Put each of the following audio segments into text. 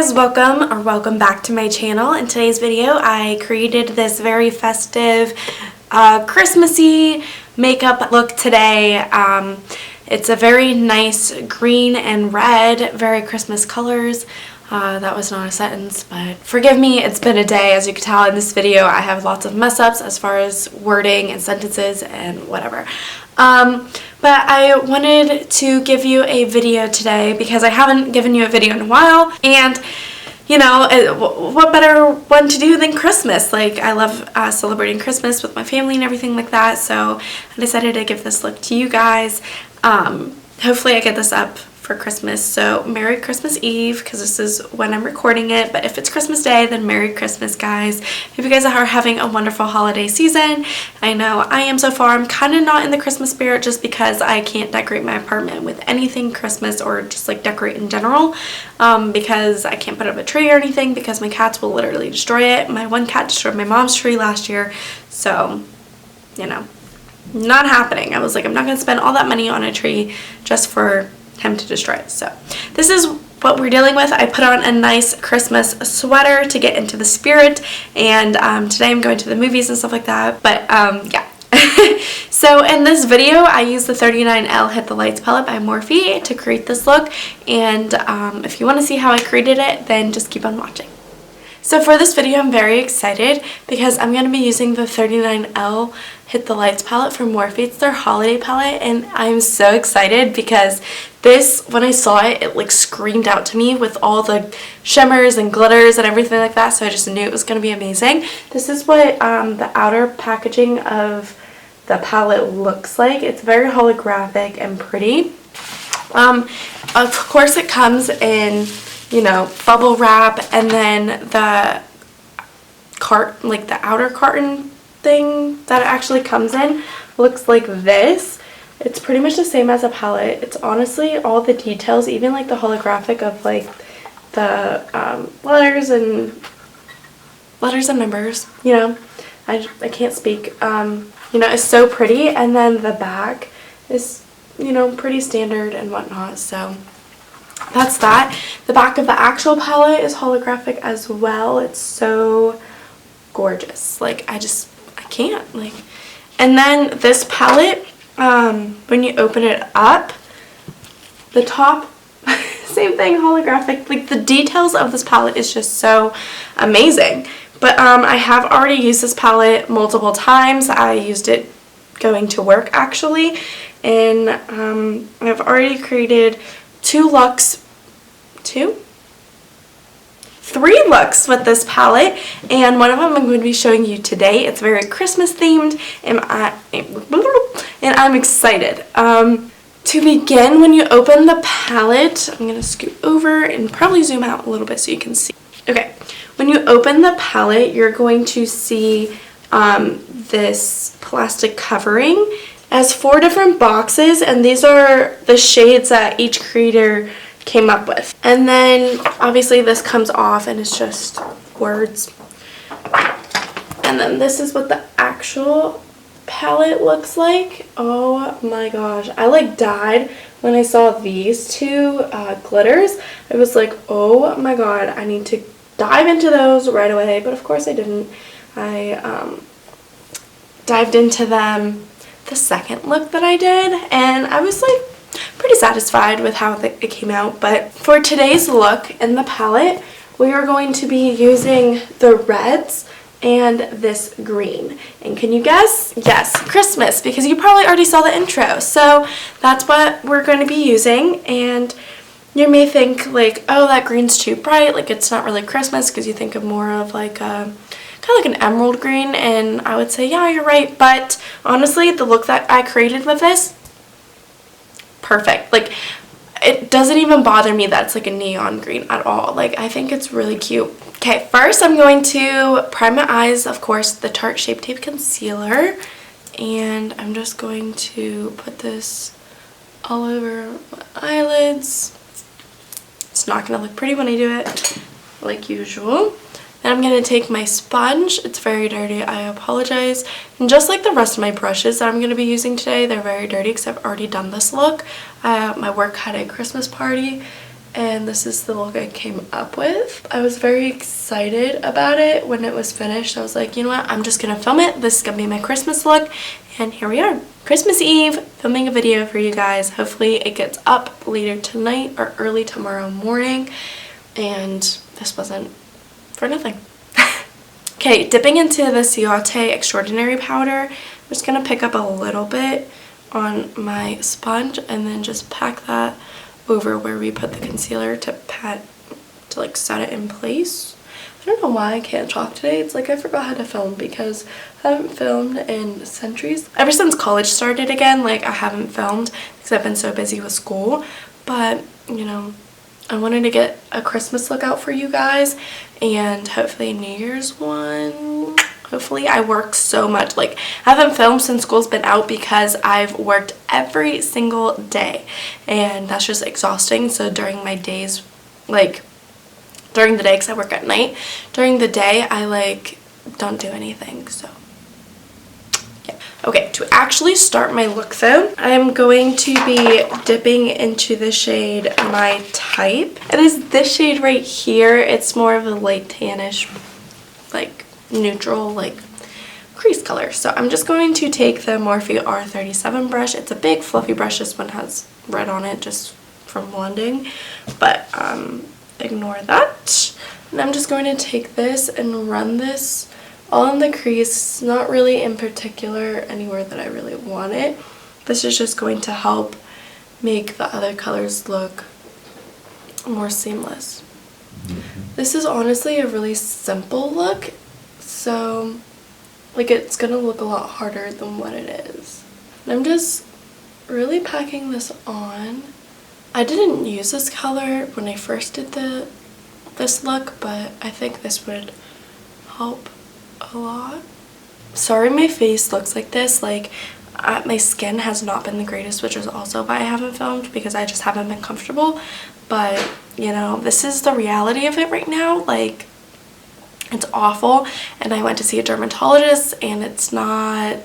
guys, welcome back to my channel. In today's video I created this very festive Christmassy makeup look today. It's a very nice green and red, very Christmas colors. That was not a sentence, but forgive me, it's been a day. As you can tell in this video, I have lots of mess ups as far as wording and sentences and whatever. But I wanted to give you a video today because I haven't given you a video in a while, and you know, what better one to do than Christmas? Like, I love celebrating Christmas with my family and everything like that, so I decided to give this look to you guys. Hopefully I get this up for Christmas, so Merry Christmas Eve, because this is when I'm recording it, but if it's Christmas Day, then Merry Christmas, guys. Hope you guys are having a wonderful holiday season. I know I am so far. I'm kind of not in the Christmas spirit just because I can't decorate my apartment with anything Christmas or just like decorate in general, because I can't put up a tree or anything because my cats will literally destroy it. My one cat destroyed my mom's tree last year, so you know, not happening. I was like, I'm not going to spend all that money on a tree just for him to destroy it. So this is what we're dealing with. I put on a nice Christmas sweater to get into the spirit, and today I'm going to the movies and stuff like that, but yeah. So in this video I used the 39L Hit the Lights palette by Morphe to create this look, and if you want to see how I created it, then just keep on watching. So for this video I'm very excited because I'm going to be using the 39L Hit the Lights palette from Morphe. It's their holiday palette, and I'm so excited because this, when I saw it, it like screamed out to me with all the shimmers and glitters and everything like that, so I just knew it was going to be amazing. This is what the outer packaging of the palette looks like. It's very holographic and pretty. Of course it comes in, you know, bubble wrap, and then the like the outer carton thing that it actually comes in looks like this. It's pretty much the same as a palette. It's honestly all the details, even like the holographic of like the letters and numbers, you know, I can't speak, you know, it's so pretty. And then the back is, you know, pretty standard and whatnot, so that's that. The back of the actual palette is holographic as well. It's so gorgeous. Like, I can't, like. And then this palette, when you open it up, the top, same thing, holographic. Like, the details of this palette is just so amazing. But I have already used this palette multiple times. I used it going to work actually, and I've already created three looks with this palette, and one of them I'm going to be showing you today. It's very Christmas themed, and I'm excited. To begin, when you open the palette, I'm going to scoot over and probably zoom out a little bit so you can see. Okay, when you open the palette, you're going to see this plastic covering. It has 4 different boxes, and these are the shades that each creator came up with. And then obviously this comes off and it's just words. And then this is what the actual palette looks like. Oh my gosh, I like died when I saw these two glitters. I was like, oh my god, I need to dive into those right away, but of course I didn't. I dived into them the second look that I did, and I was like pretty satisfied with how it came out. But for today's look in the palette, we are going to be using the reds and this green. And can you guess? Yes, Christmas, because you probably already saw the intro. So that's what we're going to be using, and you may think like, oh, that green's too bright, like it's not really Christmas, because you think of more of like a kind of like an emerald green, and I would say, yeah, you're right. But honestly, the look that I created with this, perfect. Like, it doesn't even bother me that it's like a neon green at all. Like, I think it's really cute. Okay, first I'm going to prime my eyes, of course, the Tarte Shape Tape Concealer, and I'm just going to put this all over my eyelids. It's not going to look pretty when I do it, like usual. Then I'm going to take my sponge. It's very dirty, I apologize. And just like the rest of my brushes that I'm going to be using today, they're very dirty because I've already done this look. My work had a Christmas party, and this is the look I came up with. I was very excited about it when it was finished. I was like, you know what, I'm just gonna film it. This is gonna be my Christmas look, and here we are. Christmas Eve, filming a video for you guys. Hopefully it gets up later tonight or early tomorrow morning, and this wasn't for nothing. Okay, dipping into the Ciaté Extraordinary powder, I'm just gonna pick up a little bit on my sponge and then just pack that over where we put the concealer to like set it in place. I don't know why I can't talk today. It's like I forgot how to film because I haven't filmed in centuries. Ever since college started again, like I haven't filmed because I've been so busy with school. But, you know, I wanted to get a Christmas look out for you guys and hopefully a New Year's one. Hopefully. I work so much. Like, I haven't filmed since school's been out because I've worked every single day and that's just exhausting. So during my days, like during the day, because I work at night, during the day I like don't do anything. So yeah. Okay, to actually start my look though, I am going to be dipping into the shade My Type. It is this shade right here. It's more of a light tannish, like neutral, like crease color. So I'm just going to take the Morphe R37 brush. It's a big fluffy brush. This one has red on it just from blending, but ignore that. And I'm just going to take this and run this all in the crease, not really in particular anywhere that I really want it. This is just going to help make the other colors look more seamless. This is honestly a really simple look, so like it's gonna look a lot harder than what it is. And I'm just really packing this on. I didn't use this color when I first did this look, but I think this would help a lot. Sorry my face looks like this, like my skin has not been the greatest, which is also why I haven't filmed, because I just haven't been comfortable. But you know, this is the reality of it right now. Like, it's awful, and I went to see a dermatologist and it's not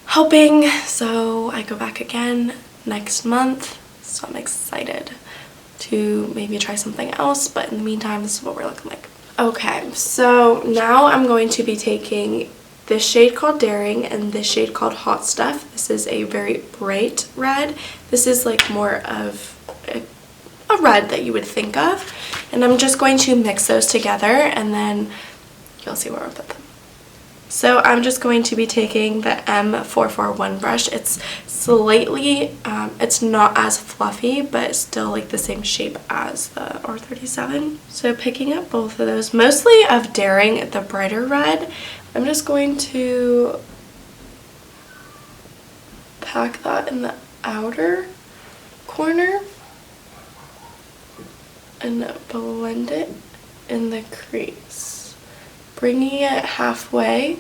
helping, so I go back again next month. So I'm excited to maybe try something else, but in the meantime, this is what we're looking like. Okay, so now I'm going to be taking this shade called Daring and this shade called Hot Stuff. This is a very bright red. This is like more of a red that you would think of, and I'm just going to mix those together and then you'll see where I'll put them. So I'm just going to be taking the M441 brush. It's slightly, it's not as fluffy, but it's still like the same shape as the R37. So picking up both of those, mostly of Daring, the brighter red, I'm just going to pack that in the outer corner and blend it in the crease, bringing it halfway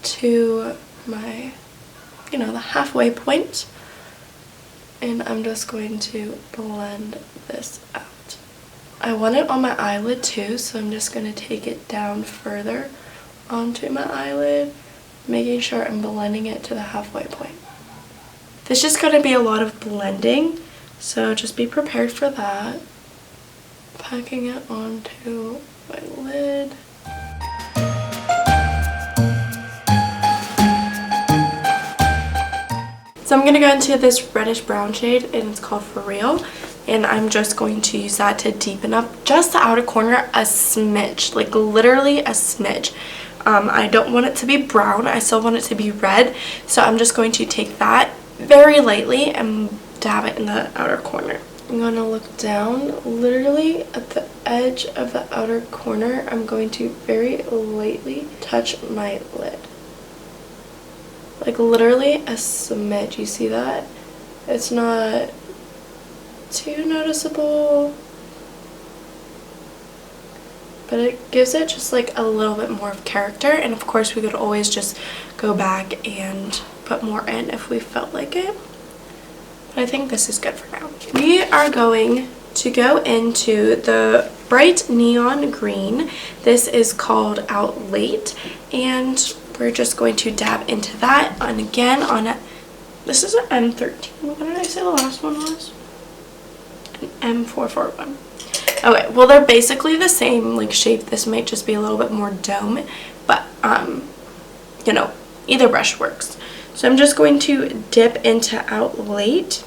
to my, you know, the halfway point, and I'm just going to blend this out. I want it on my eyelid too, so I'm just going to take it down further onto my eyelid, making sure I'm blending it to the halfway point. There's just going to be a lot of blending, so just be prepared for that. Packing it onto my lid. So I'm going to go into this reddish brown shade, and it's called For Real, and I'm just going to use that to deepen up just the outer corner a smidge, like literally a smidge. I don't want it to be brown, I still want it to be red, so I'm just going to take that very lightly and dab it in the outer corner. I'm going to look down literally at the edge of the outer corner. I'm going to very lightly touch my lid. Like literally a smidge, you see that? It's not too noticeable, but it gives it just like a little bit more of character, and of course we could always just go back and put more in if we felt like it. But I think this is good for now. We are going to go into the bright neon green. This is called Out Late, and we're just going to dab into that. And again, on a, this is an M13. What did I say the last one was? An M441. Okay, well they're basically the same like shape. This might just be a little bit more dome, but you know, either brush works. So I'm just going to dip into Outlate,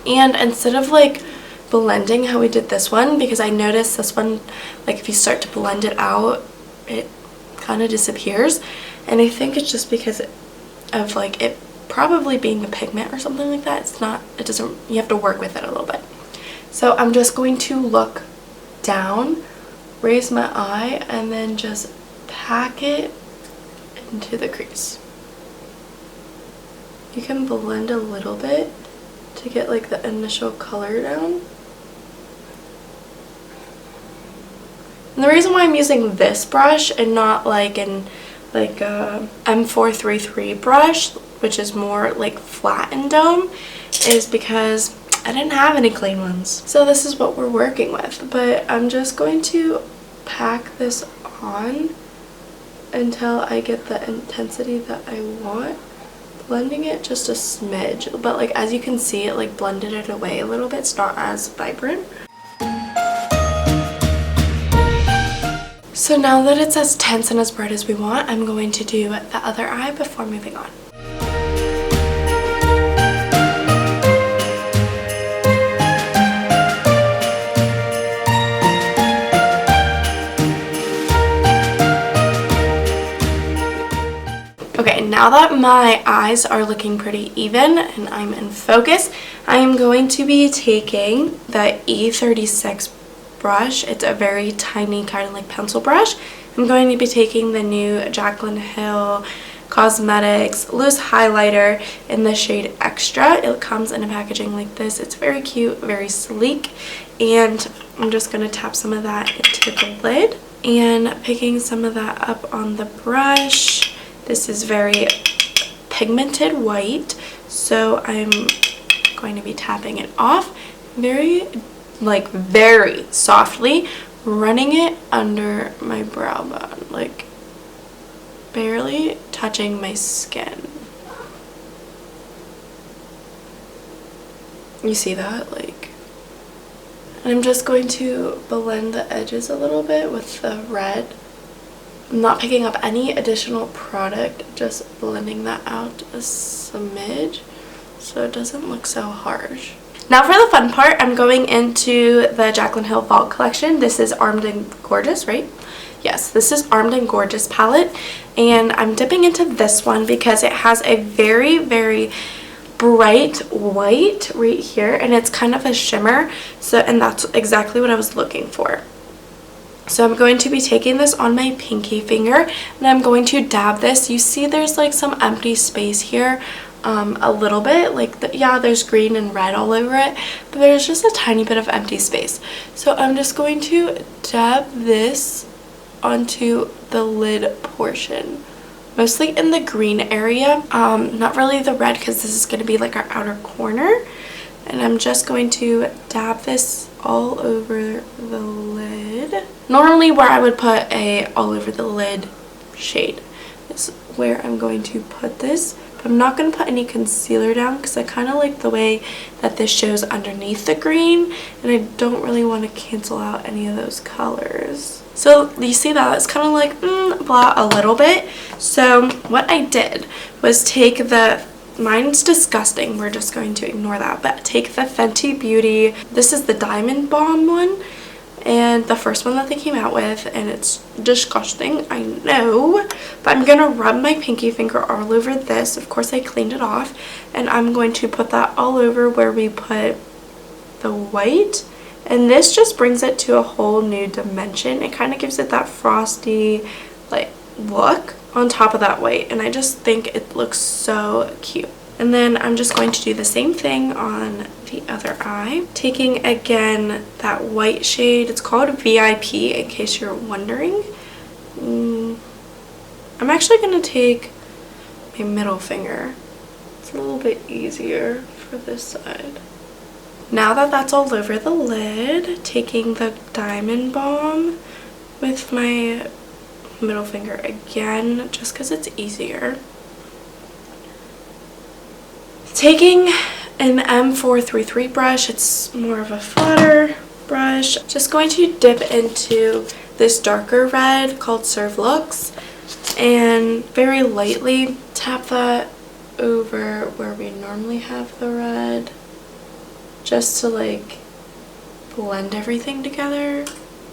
and instead of like blending how we did this one, because I noticed this one, like if you start to blend it out, it kind of disappears, and I think it's just because of like it probably being the pigment or something like that. It's not, it doesn't, you have to work with it a little bit. So I'm just going to look down, raise my eye, and then just pack it into the crease. You can blend a little bit to get like the initial color down. And the reason why I'm using this brush and not like an M433 brush, which is more like flat and dome, is because I didn't have any clean ones. So this is what we're working with, but I'm just going to pack this on until I get the intensity that I want, blending it just a smidge, but like as you can see, it like blended it away a little bit. It's not as vibrant. So now that it's as tense and as bright as we want, I'm going to do the other eye before moving on. Okay, now that my eyes are looking pretty even and I'm in focus, I am going to be taking the E36 brush. It's a very tiny kind of like pencil brush. I'm going to be taking the new Jaclyn Hill Cosmetics loose highlighter in the shade Extra. It comes in a packaging like this. It's very cute, very sleek, and I'm just going to tap some of that into the lid and picking some of that up on the brush. This is very pigmented white, so I'm going to be tapping it off very softly, running it under my brow bone, like barely touching my skin. You see that? Like, and I'm just going to blend the edges a little bit with the red. I'm not picking up any additional product, just blending that out a smidge so it doesn't look so harsh. Now for the fun part, I'm going into the Jaclyn Hill Vault collection. This is Armed and Gorgeous, right? Yes, this is Armed and Gorgeous palette, and I'm dipping into this one because it has a very, very bright white right here, and it's kind of a shimmer, so, and that's exactly what I was looking for. So I'm going to be taking this on my pinky finger, and I'm going to dab this. You see there's like some empty space here, a little bit, like yeah, there's green and red all over it, but there's just a tiny bit of empty space. So I'm just going to dab this onto the lid portion, mostly in the green area, not really the red, because this is going to be like our outer corner. And I'm just going to dab this all over the lid. Normally where I would put a all over the lid shade is where I'm going to put this. But I'm not going to put any concealer down because I kind of like the way that this shows underneath the green. And I don't really want to cancel out any of those colors. So you see that? It's kind of like blah a little bit. So what I did was take the... Mine's disgusting. We're just going to ignore that. But take the Fenty Beauty. This is the Diamond Balm one. And the first one that they came out with. And it's disgusting. I know. But I'm going to rub my pinky finger all over this. Of course, I cleaned it off. And I'm going to put that all over where we put the white. And this just brings it to a whole new dimension. It kind of gives it that frosty, like, look on top of that white, and I just think it looks so cute. And then I'm just going to do the same thing on the other eye, taking again that white shade. It's called VIP in case you're wondering. I'm actually going to take my middle finger. It's a little bit easier for this side. Now that that's all over the lid, taking the Diamond Balm with my middle finger again, just because it's easier. Taking an M433 brush. It's more of a flatter brush. Just going to dip into this darker red called Serve Looks and very lightly tap that over where we normally have the red, just to like blend everything together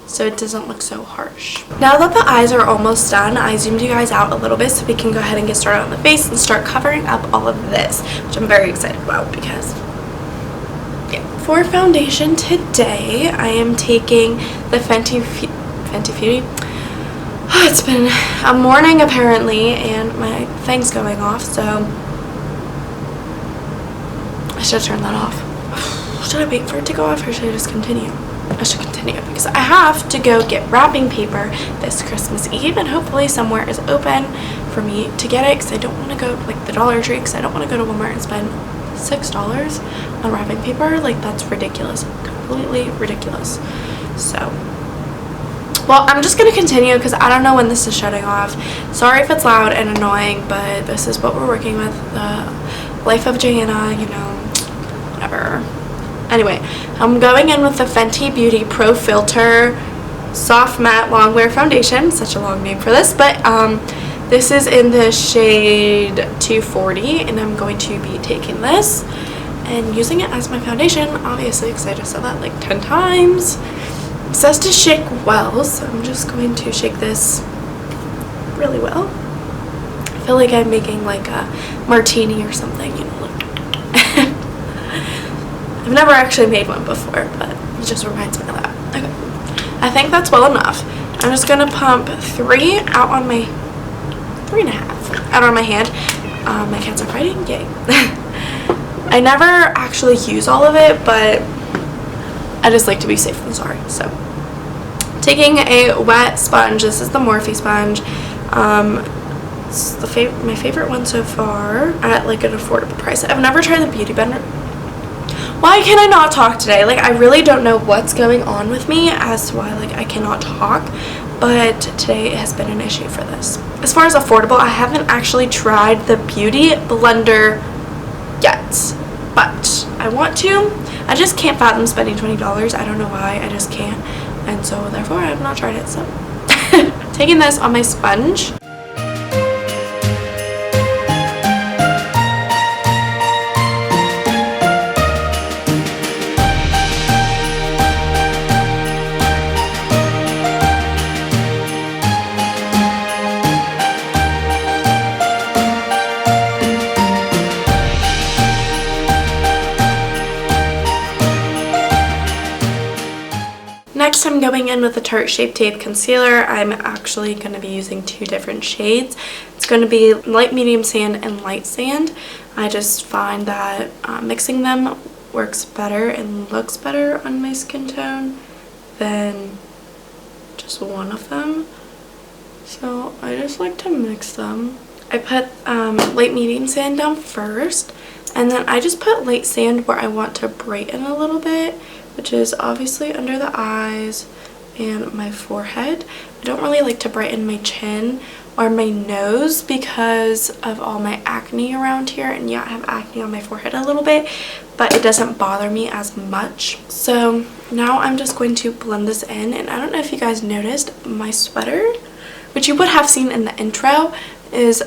so it doesn't look so harsh. Now that the eyes are almost done, I zoomed you guys out a little bit so we can go ahead and get started on the face and start covering up all of this, which I'm very excited about because, yeah. For foundation today, I am taking the Fenty Beauty. It's been a morning apparently and my thing's going off, so I should turn that off. Should I wait for it to go off or should I just continue? I should continue because I have to go get wrapping paper this Christmas Eve and hopefully somewhere is open for me to get it because I don't want to go like the Dollar Tree because I don't want to go to Walmart and spend $6 on wrapping paper. Like, that's ridiculous. Completely ridiculous. So, well, I'm just going to continue because I don't know when this is shutting off. Sorry if it's loud and annoying, but this is what we're working with. The life of Jaena, you know, whatever. Anyway, I'm going in with the Fenty Beauty Pro Filt'r Soft Matte Longwear Foundation. Such a long name for this, but this is in the shade 240, and I'm going to be taking this and using it as my foundation, obviously, because I just said that like 10 times. It says to shake well, so I'm just going to shake this really well. I feel like I'm making like a martini or something, you know, like I've never actually made one before, but it just reminds me of that. Okay, I think that's well enough. I'm just gonna pump 3 out on my 3.5 out on my hand. My cats are fighting, yay. I never actually use all of it, but I just like to be safe than sorry. So, taking a wet sponge. This is the Morphe sponge. It's my favorite one so far at like an affordable price. I've never tried the Beauty Blender. Why can I not talk today? Like, I really don't know what's going on with me as to why like I cannot talk, but today has been an issue for this. As far as affordable, I haven't actually tried the Beauty Blender yet, but I want to. I just can't fathom spending $20. I don't know why, I just can't, and so therefore I have not tried it. So taking this on my sponge. Next, I'm going in with the Tarte Shape Tape Concealer. I'm actually going to be using 2 different shades. It's going to be light medium sand and light sand. I just find that mixing them works better and looks better on my skin tone than just one of them. So I just like to mix them. I put light medium sand down first, and then I just put light sand where I want to brighten a little bit, which is obviously under the eyes and my forehead. I don't really like to brighten my chin or my nose because of all my acne around here, and yeah, I have acne on my forehead a little bit, but it doesn't bother me as much. So now I'm just going to blend this in, and I don't know if you guys noticed, my sweater, which you would have seen in the intro, is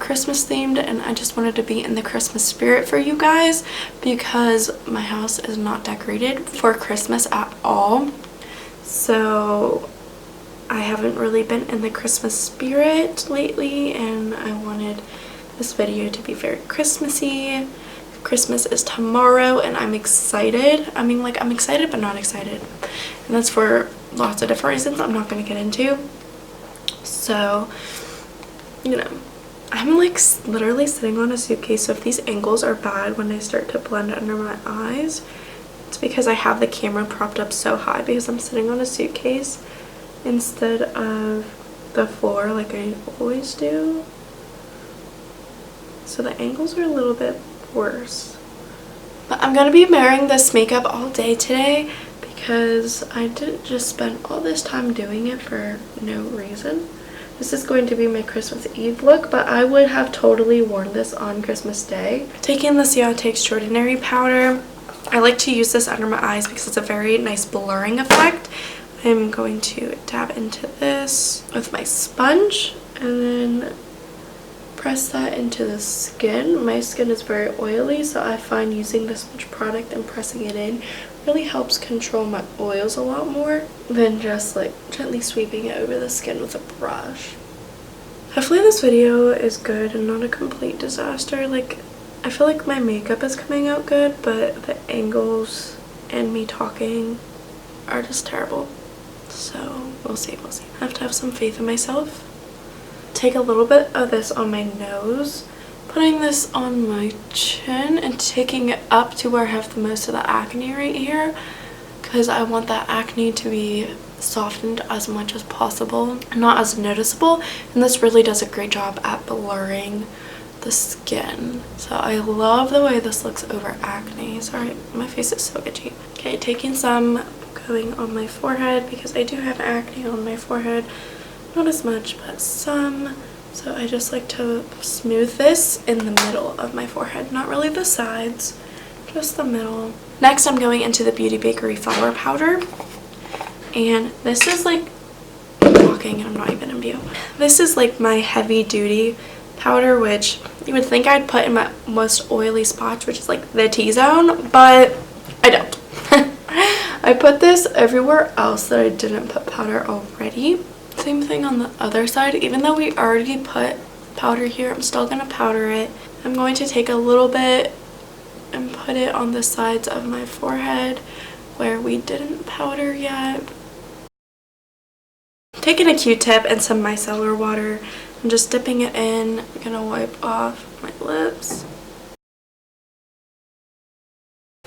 Christmas themed, and I just wanted to be in the Christmas spirit for you guys because my house is not decorated for Christmas at all. So I haven't really been in the Christmas spirit lately, and I wanted this video to be very Christmassy. Christmas is tomorrow and I'm excited. I mean, like, I'm excited but not excited, and that's for lots of different reasons I'm not going to get into. So, you know, I'm like literally sitting on a suitcase, so if these angles are bad when I start to blend under my eyes, it's because I have the camera propped up so high because I'm sitting on a suitcase instead of the floor like I always do. So the angles are a little bit worse. But I'm going to be wearing this makeup all day today because I didn't just spend all this time doing it for no reason. This is going to be my Christmas Eve look, but I would have totally worn this on Christmas Day. Taking the Ciaté Extraordinary powder. I like to use this under my eyes because it's a very nice blurring effect. I'm going to dab into this with my sponge and then press that into the skin. My skin is very oily, so I find using this much product and pressing it in really helps control my oils a lot more than just like gently sweeping it over the skin with a brush. Hopefully this video is good and not a complete disaster. Like, I feel like my makeup is coming out good, but the angles and me talking are just terrible. So we'll see, we'll see. I have to have some faith in myself. Take a little bit of this on my nose, putting this on my chin and taking it up to where I have the most of the acne right here, because I want that acne to be softened as much as possible, not as noticeable, and this really does a great job at blurring the skin. So I love the way this looks over acne. Sorry, my face is so itchy. Okay, taking some, going on my forehead because I do have acne on my forehead. Not as much, but some. So I just like to smooth this in the middle of my forehead, not really the sides, just the middle. Next, I'm going into the Beauty Bakerie flour powder, and this is like, I'm talking and I'm not even in view. This is like my heavy duty powder, which you would think I'd put in my most oily spots, which is like the T-zone, but I don't. I put this everywhere else that I didn't put powder already. Same thing on the other side. Even though we already put powder here, I'm still going to powder it. I'm going to take a little bit and put it on the sides of my forehead where we didn't powder yet. Taking a Q-tip and some micellar water, I'm just dipping it in. I'm going to wipe off my lips.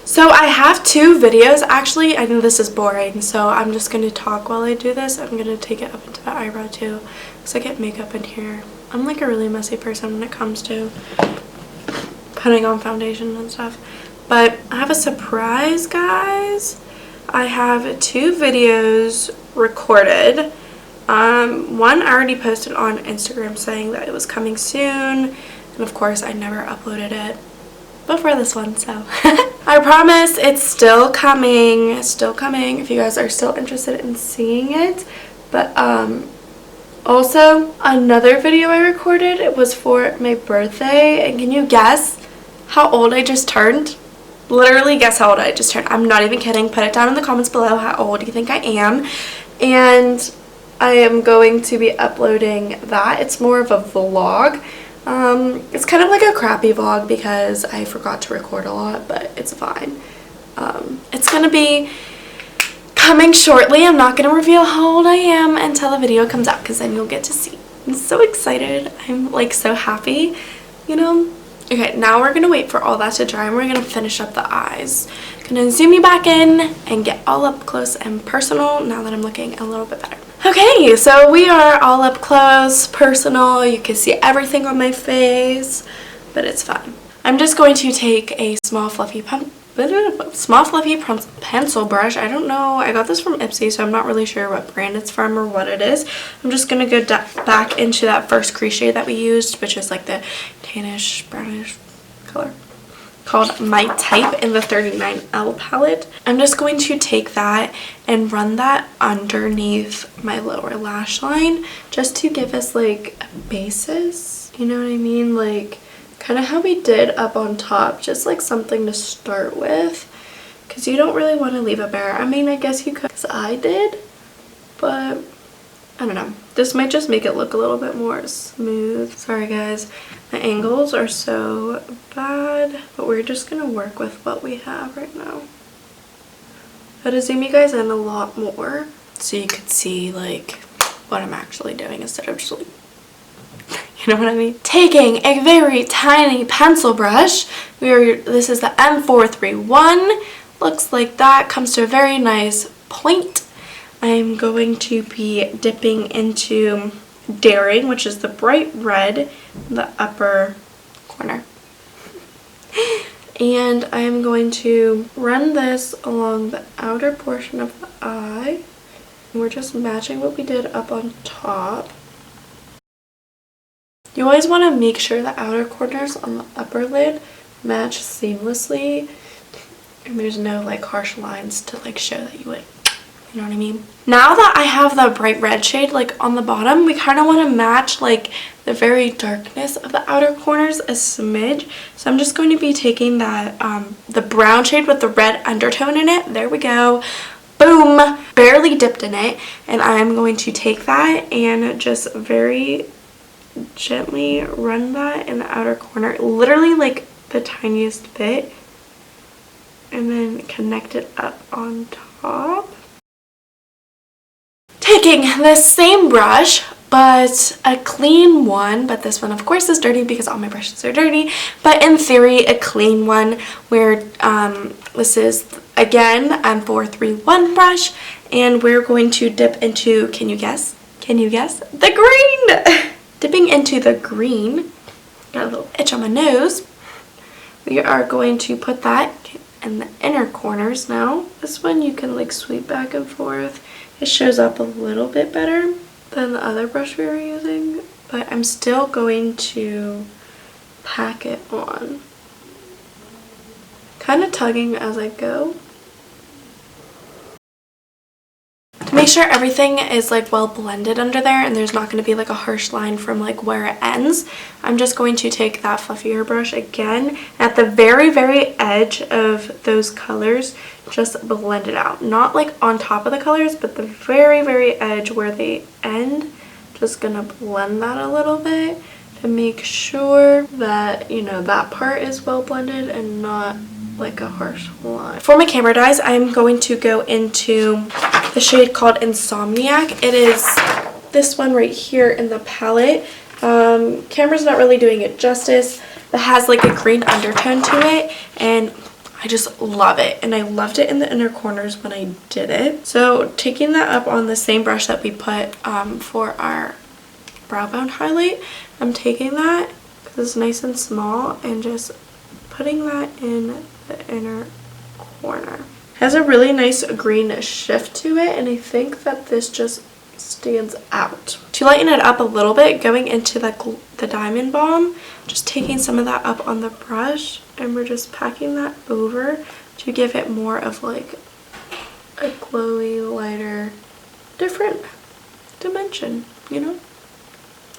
So I have two videos. Actually, I know this is boring, so I'm just going to talk while I do this. I'm going to take it up into the eyebrow too, because I get makeup in here. I'm like a really messy person when it comes to putting on foundation and stuff. But I have a surprise, guys. I have two videos recorded. One I already posted on Instagram saying that it was coming soon, and of course I never uploaded it before this one, so I promise it's still coming, if you guys are still interested in seeing it. But also another video I recorded, it was for my birthday, and can you guess how old I just turned? Literally guess how old I just turned. I'm not even kidding. Put it down in the comments below how old you think I am, and I am going to be uploading that. It's more of a vlog. It's kind of like a crappy vlog because I forgot to record a lot, but it's fine. It's gonna be coming shortly. I'm not gonna reveal how old I am until the video comes out, because then you'll get to see. I'm so excited. I'm like so happy, you know. Okay, now we're gonna wait for all that to dry and we're gonna finish up the eyes. Gonna zoom you back in and get all up close and personal now that I'm looking a little bit better. Okay, so we are all up close, personal. You can see everything on my face, but it's fine. I'm just going to take a small fluffy pencil brush. I don't know. I got this from Ipsy, so I'm not really sure what brand it's from or what it is. I'm just going to go back into that first crease shade that we used, which is like the tannish, brownish color, called My Type in the 39L palette. I'm just going to take that and run that underneath my lower lash line just to give us like a basis, you know what I mean? Like kind of how we did up on top, just like something to start with, because you don't really want to leave it bare. I mean, I guess you could, because I did, but I don't know. This might just make it look a little bit more smooth. Sorry guys, my angles are so bad, but we're just gonna work with what we have right now. I'd zoom you guys in a lot more so you could see like what I'm actually doing instead of just like, you know what I mean? Taking a very tiny pencil brush, this is the M431, looks like that, comes to a very nice point. I'm going to be dipping into Daring, which is the bright red in the upper corner. And I'm going to run this along the outer portion of the eye. We're just matching what we did up on top. You always want to make sure the outer corners on the upper lid match seamlessly and there's no like harsh lines to like show that you know what I mean? Now that I have the bright red shade like on the bottom, we kind of want to match like the very darkness of the outer corners a smidge. So I'm just going to be taking that the brown shade with the red undertone in it. There we go. Boom! Barely dipped in it. And I'm going to take that and just very gently run that in the outer corner. Literally like the tiniest bit. And then connect it up on top. Taking the same brush, but a clean one, but this one of course is dirty because all my brushes are dirty, but in theory a clean one where this is again a 431 brush, and we're going to dip into, can you guess, the green. Dipping into the green, got a little itch on my nose. We are going to put that in the inner corners now. This one you can like sweep back and forth. It shows up a little bit better than the other brush we were using, but I'm still going to pack it on. Kind of tugging as I go. To make sure everything is like well blended under there and there's not going to be like a harsh line from like where it ends, I'm just going to take that fluffier brush again at the very edge of those colors, just blend it out. Not like on top of the colors, but the very edge where they end. Just gonna blend that a little bit to make sure that, you know, that part is well blended and not like a harsh line. For my camera dyes, I'm going to go into the shade called Insomniac. It is this one right here in the palette. Camera's not really doing it justice. It has like a green undertone to it, and I just love it, and I loved it in the inner corners when I did it. So taking that up on the same brush that we put for our brow bone highlight, I'm taking that because it's nice and small and just putting that in the inner corner. It has a really nice green shift to it, and I think that this just stands out. To lighten it up a little bit, going into the Diamond Balm, just taking some of that up on the brush, and we're just packing that over to give it more of like a glowy, lighter, different dimension, you know?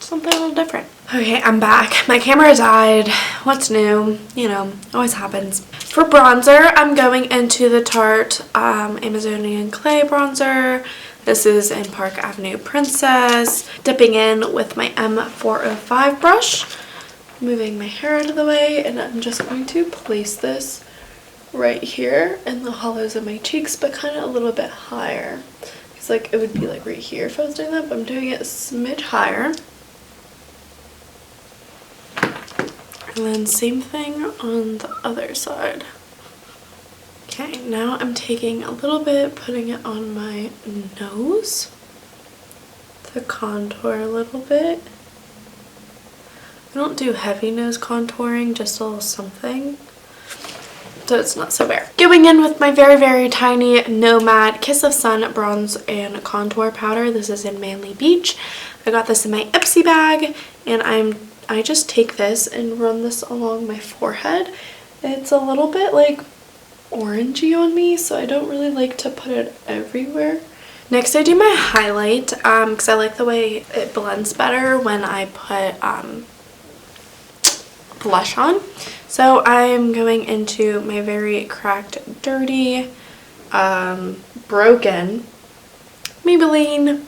Something a little different. Okay, I'm back. My camera died. What's new? You know, always happens. For bronzer, I'm going into the Tarte Amazonian Clay bronzer. This is in Park Avenue Princess. Dipping in with my M405 brush. Moving my hair out of the way, and I'm just going to place this right here in the hollows of my cheeks, but kind of a little bit higher. It's like it would be like right here if I was doing that, but I'm doing it a smidge higher. And then same thing on the other side. Okay, now I'm taking a little bit, putting it on my nose to contour a little bit. I don't do heavy nose contouring, just a little something, so it's not so bare. Going in with my very tiny Nomad Kiss of Sun bronze and contour powder. This is in Manly Beach. I got this in my Ipsy bag, and I just take this and run this along my forehead. It's a little bit like orangey on me, so I don't really like to put it everywhere. Next, I do my highlight because I like the way it blends better when I put blush on. So I'm going into my very cracked, dirty, broken Maybelline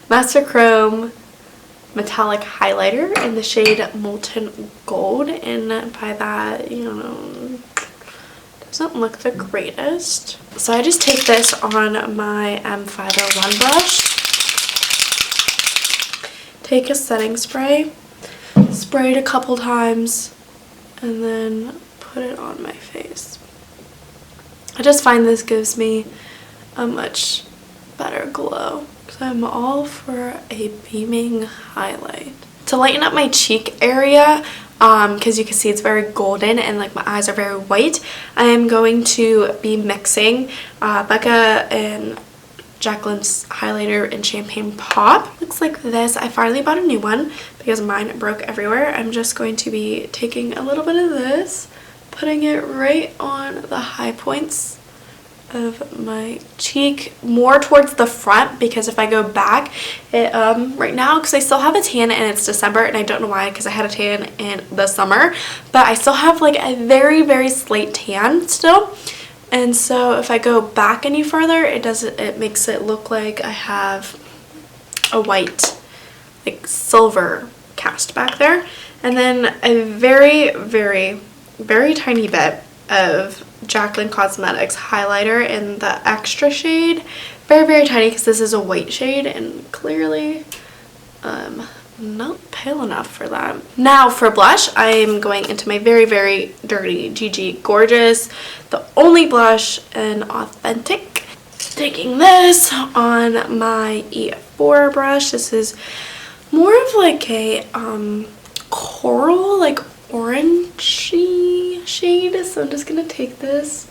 Master Chrome metallic highlighter in the shade Molten Gold, and by that, you know, doesn't look the greatest. So I just take this on my M501 brush, take a setting spray, spray it a couple times, and then put it on my face. I just find this gives me a much better glow, because I'm all for a beaming highlight. To lighten up my cheek area, because you can see it's very golden and like my eyes are very white, I am going to be mixing Becca and Jaclyn's highlighter in Champagne Pop. Looks like this. I finally bought a new one because mine broke everywhere. I'm just going to be taking a little bit of this, putting it right on the high points of my cheek, more towards the front, because if I go back it right now, because I still have a tan and it's December and I don't know why, because I had a tan in the summer, but I still have like a very slight tan still, and so if I go back any further it makes it look like I have a white, like silver cast back there, and then a very tiny bit of Jaclyn Cosmetics highlighter in the extra shade. Very tiny, because this is a white shade and clearly not pale enough for that. Now for blush, I am going into my very dirty Gigi Gorgeous, the only blush in Authentic. Taking this on my E4 brush. This is more of like a coral, like orangey shade, so I'm just gonna take this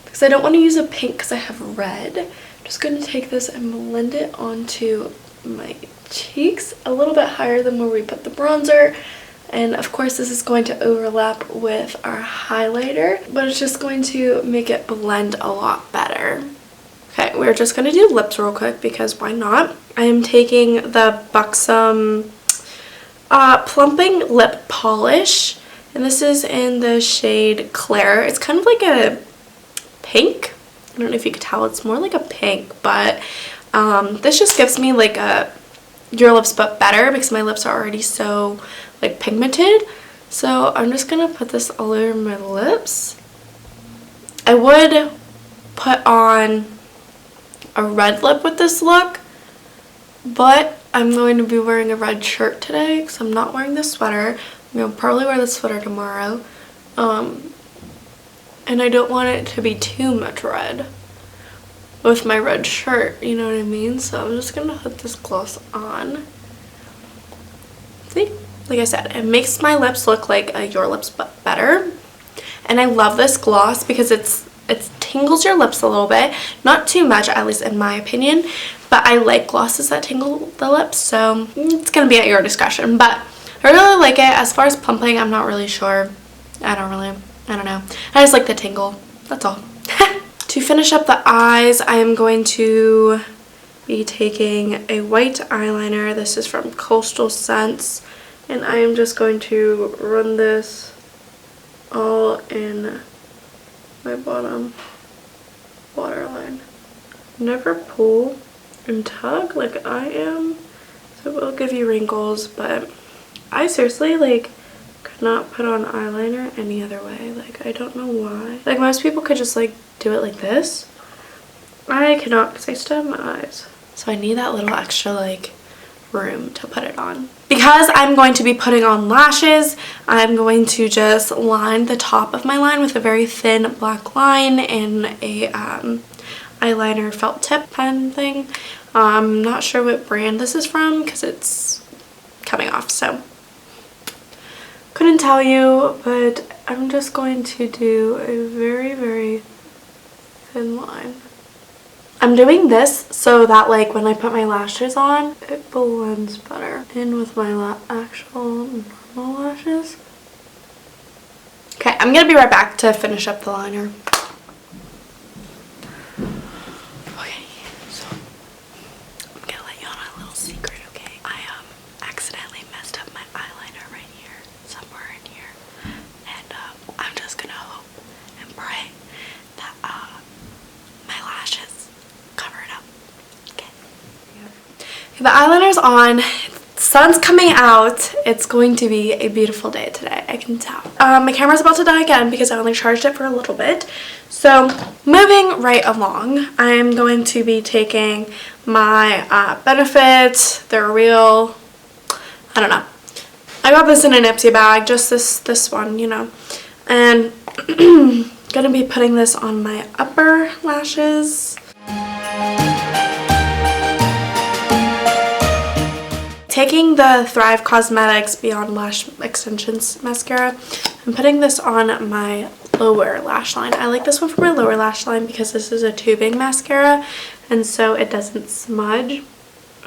because I don't want to use a pink because I have red. I'm just gonna take this and blend it onto my cheeks a little bit higher than where we put the bronzer, and of course this is going to overlap with our highlighter, but it's just going to make it blend a lot better. Okay, we're just gonna do lips real quick because why not. I am taking the Buxom Plumping lip polish, and this is in the shade Claire. It's kind of like a pink. I don't know if you could tell, it's more like a pink, but this just gives me like a your lips but better, because my lips are already so like pigmented. So I'm just gonna put this all over my lips. I would put on a red lip with this look, but I'm going to be wearing a red shirt today because I'm not wearing the sweater. I'm going to probably wear the sweater tomorrow. And I don't want it to be too much red with my red shirt, you know what I mean? So I'm just going to put this gloss on. See? Like I said, it makes my lips look like your lips but better. And I love this gloss because it tingles your lips a little bit. Not too much, at least in my opinion. But I like glosses that tingle the lips, so it's going to be at your discretion. But I really like it. As far as plumping, I'm not really sure. I don't know. I just like the tingle. That's all. To finish up the eyes, I am going to be taking a white eyeliner. This is from Coastal Scents. And I am just going to run this all in my bottom waterline. Never pull and tug like I am, so it will give you wrinkles, but I seriously like could not put on eyeliner any other way. Like, I don't know why. Like, most people could just like do it like this. I cannot because I still have my eyes, so I need that little extra like room to put it on. Because I'm going to be putting on lashes, I'm going to just line the top of my line with a very thin black line and a eyeliner felt tip pen thing. I'm not sure what brand this is from because it's coming off, so couldn't tell you, but I'm just going to do a very thin line. I'm doing this so that like when I put my lashes on, it blends better in with my actual normal lashes. Okay, I'm gonna be right back to finish up the liner. Okay, so I'm gonna let you on a little secret, okay? I accidentally messed up my eyeliner right here, somewhere in here, and I'm just gonna hope and pray that my lashes cover it up. Okay. The eyeliner's on. Sun's coming out. It's going to be a beautiful day today, I can tell. My camera's about to die again because I only charged it for a little bit. So moving right along, I'm going to be taking my Benefit. They're real. I don't know. I got this in an Ipsy bag, just this one, you know. And gonna be putting this on my upper lashes. Taking the Thrive Cosmetics Beyond Lash Extensions mascara, I'm putting this on my lower lash line. I like this one for my lower lash line because this is a tubing mascara, and so it doesn't smudge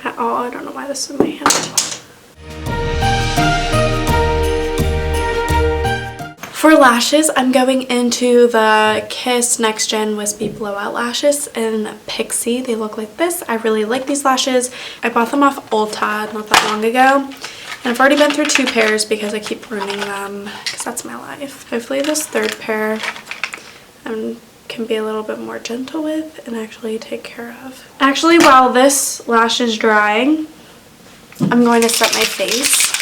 at all. I don't know why this is in my hand. For lashes, I'm going into the Kiss Next Gen Wispy Blowout Lashes in Pixie. They look like this. I really like these lashes. I bought them off Ulta not that long ago. And I've already been through 2 pairs because I keep ruining them because that's my life. Hopefully this 3rd pair I can be a little bit more gentle with and actually take care of. Actually, while this lash is drying, I'm going to set my face.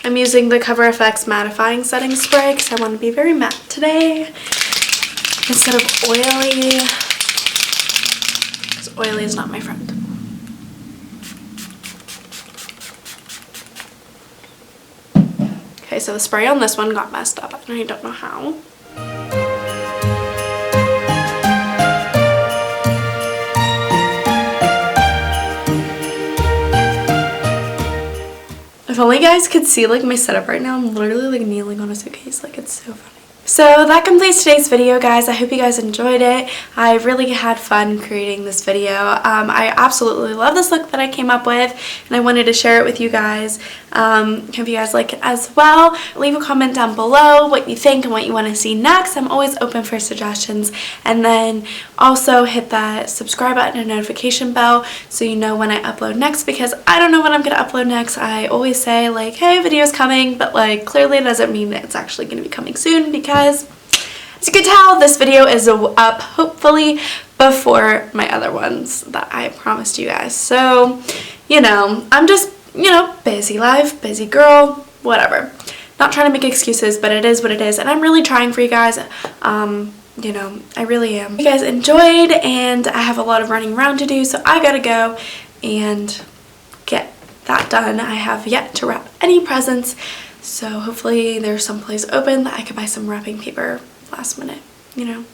I'm using the Cover FX Mattifying Setting Spray because I want to be very matte today instead of oily, because oily is not my friend. Okay, so the spray on this one got messed up and I don't know how. If only you guys could see like my setup right now. I'm literally like kneeling on a suitcase. Like, it's so funny. So that completes today's video, guys. I hope you guys enjoyed it. I really had fun creating this video. I absolutely love this look that I came up with, and I wanted to share it with you guys. Hope you guys like it as well. Leave a comment down below what you think and what you want to see next. I'm always open for suggestions. And then also hit that subscribe button and notification bell so you know when I upload next, because I don't know when I'm going to upload next. I always say like, hey, video's coming, but like clearly it doesn't mean that it's actually going to be coming soon, because as you can tell, this video is up hopefully before my other ones that I promised you guys. So, you know, I'm just, you know, busy life, busy girl, whatever. Not trying to make excuses, but it is what it is, and I'm really trying for you guys. You know, I really am. You guys enjoyed, and I have a lot of running around to do, so I gotta go and get that done. I have yet to wrap any presents, so hopefully there's someplace open that I could buy some wrapping paper last minute, you know.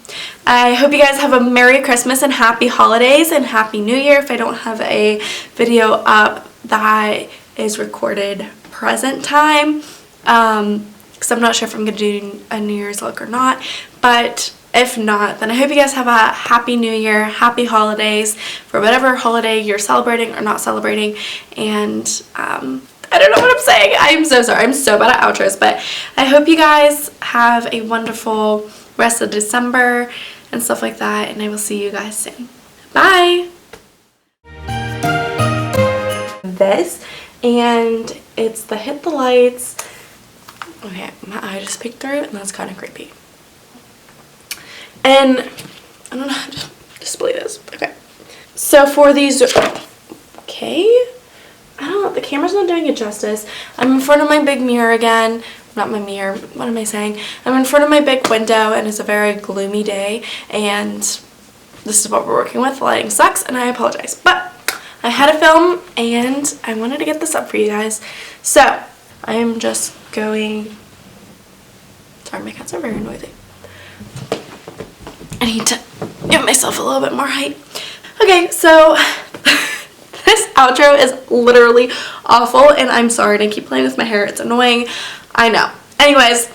I hope you guys have a Merry Christmas and Happy Holidays and Happy New Year if I don't have a video up that is recorded present time, because I'm not sure if I'm going to do a New Year's look or not, but if not, then I hope you guys have a Happy New Year, Happy Holidays for whatever holiday you're celebrating or not celebrating, and I don't know what I'm saying. I'm so sorry. I'm so bad at outros, but I hope you guys have a wonderful rest of December and stuff like that, and I will see you guys soon. Bye! This, and it's the Hit the Lights. Okay, my eye just peeked through, and that's kind of creepy. And I don't know how to display this. Okay. So for these, okay, I don't know, the camera's not doing it justice. I'm in front of my big mirror again. Not my mirror, what am I saying? I'm in front of my big window, and it's a very gloomy day, and this is what we're working with. The lighting sucks, and I apologize. But I had a film, and I wanted to get this up for you guys. So I am just going, sorry, my cats are very noisy. I need to give myself a little bit more height. Okay, so this outro is literally awful, and I'm sorry to keep playing with my hair. It's annoying. I know. Anyways,